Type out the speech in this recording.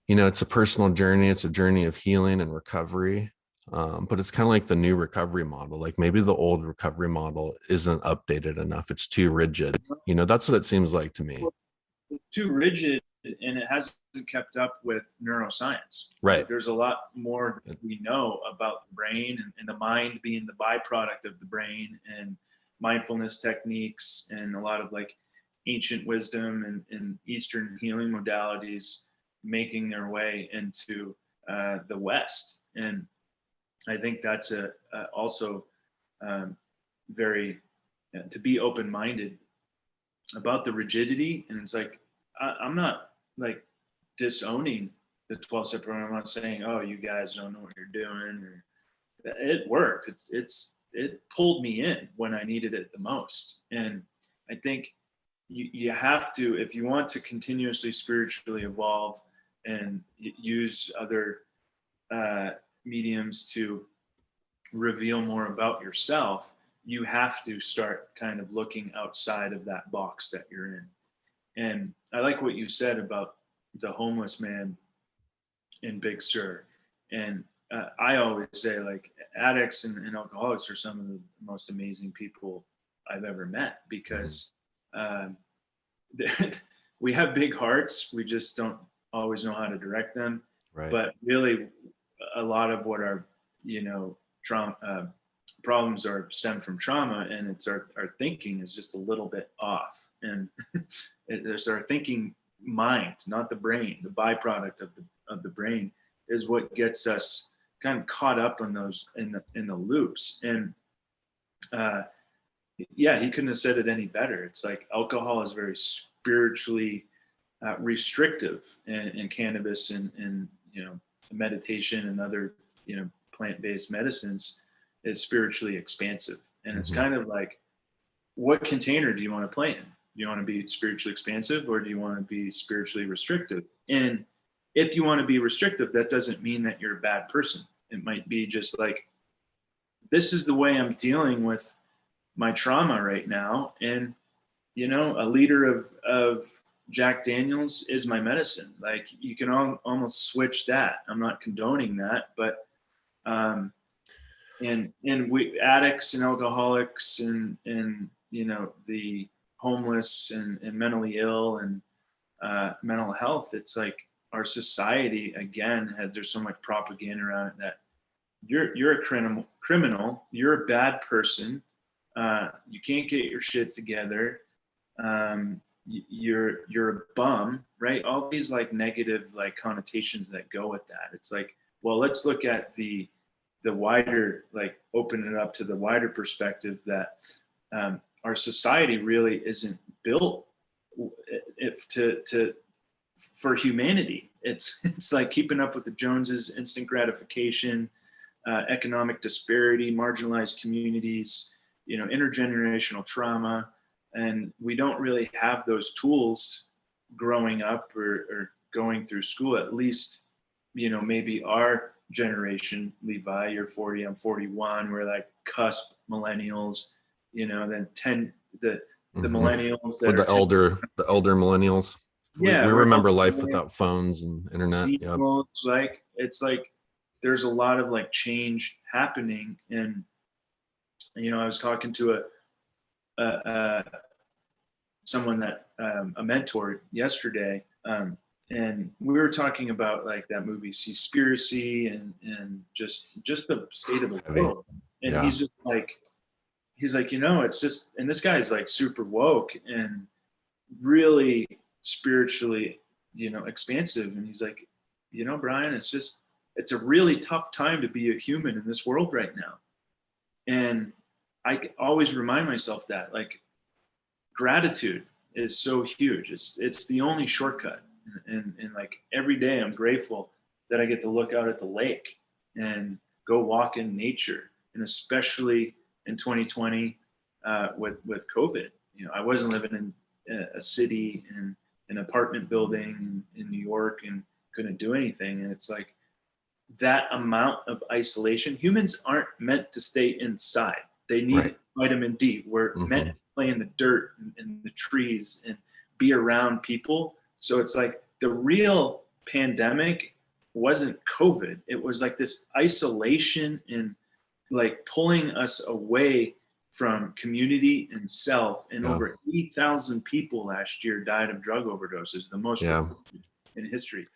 It's a personal journey. It's a journey of healing and recovery. But it's kind of like the new recovery model. Like maybe the old recovery model isn't updated enough. It's too rigid. That's what it seems like to me. Too rigid, and it hasn't kept up with neuroscience. Right. Like, there's a lot more that we know about the brain and the mind being the byproduct of the brain, and mindfulness techniques and a lot of like ancient wisdom and Eastern healing modalities making their way into the West. And I think that's also very to be open-minded about the rigidity. And it's like, I'm not like disowning the 12-step program. I'm not saying, oh, you guys don't know what you're doing. Or, it worked. It pulled me in when I needed it the most. And I think you have to, if you want to continuously spiritually evolve and use other mediums to reveal more about yourself, you have to start kind of looking outside of that box that you're in. And I like what you said about the homeless man in Big Sur. And I always say, like, addicts and alcoholics are some of the most amazing people I've ever met, because we have big hearts. We just don't always know how to direct them. Right. But really, a lot of what our, trauma problems stem from trauma, and it's our thinking is just a little bit off. And it's our thinking mind, not the brain. The byproduct of the brain is what gets us kind of caught up in those in the loops. And he couldn't have said it any better. It's like alcohol is very spiritually restrictive, and cannabis and meditation and other plant-based medicines is spiritually expansive. And it's kind of like, what container do you want to play in? Do you want to be spiritually expansive, or do you want to be spiritually restrictive? And if you want to be restrictive, that doesn't mean that you're a bad person. It might be just like, this is the way I'm dealing with my trauma right now. And, a liter of Jack Daniels is my medicine. Like, you can almost switch that. I'm not condoning that, but and we addicts and alcoholics and the homeless and mentally ill and mental health, it's like our society again there's so much propaganda around it that you're a criminal, you're a bad person, you can't get your shit together, you're a bum, right? All these like negative like connotations that go with that. It's like, well, let's look at the wider, like, open it up to the wider perspective that our society really isn't built for humanity. It's like keeping up with the Joneses, instant gratification, economic disparity, marginalized communities, intergenerational trauma. And we don't really have those tools growing up or going through school. At least, maybe our generation, Levi, you're 40, I'm 41, we're like cusp millennials, then the millennials that the elder millennials. Yeah, we remember life without phones and internet. Yep. It's like there's a lot of like change happening. And I was talking to someone that a mentor yesterday, and we were talking about like that movie Seaspiracy and just the state of the world. And he's like, it's just, and this guy's like super woke and really spiritually, expansive. And he's like, Brian, it's a really tough time to be a human in this world right now. And I always remind myself that, like, gratitude is so huge. It's the only shortcut. And like every day I'm grateful that I get to look out at the lake and go walk in nature. And especially in 2020 with COVID, I wasn't living in a city in an apartment building in New York and couldn't do anything. And it's like that amount of isolation. Humans aren't meant to stay inside. They need vitamin D. We're meant to play in the dirt and the trees and be around people. So it's like the real pandemic wasn't COVID. It was like this isolation and like pulling us away from community and self. And over 80,000 people last year died of drug overdoses, the most in history.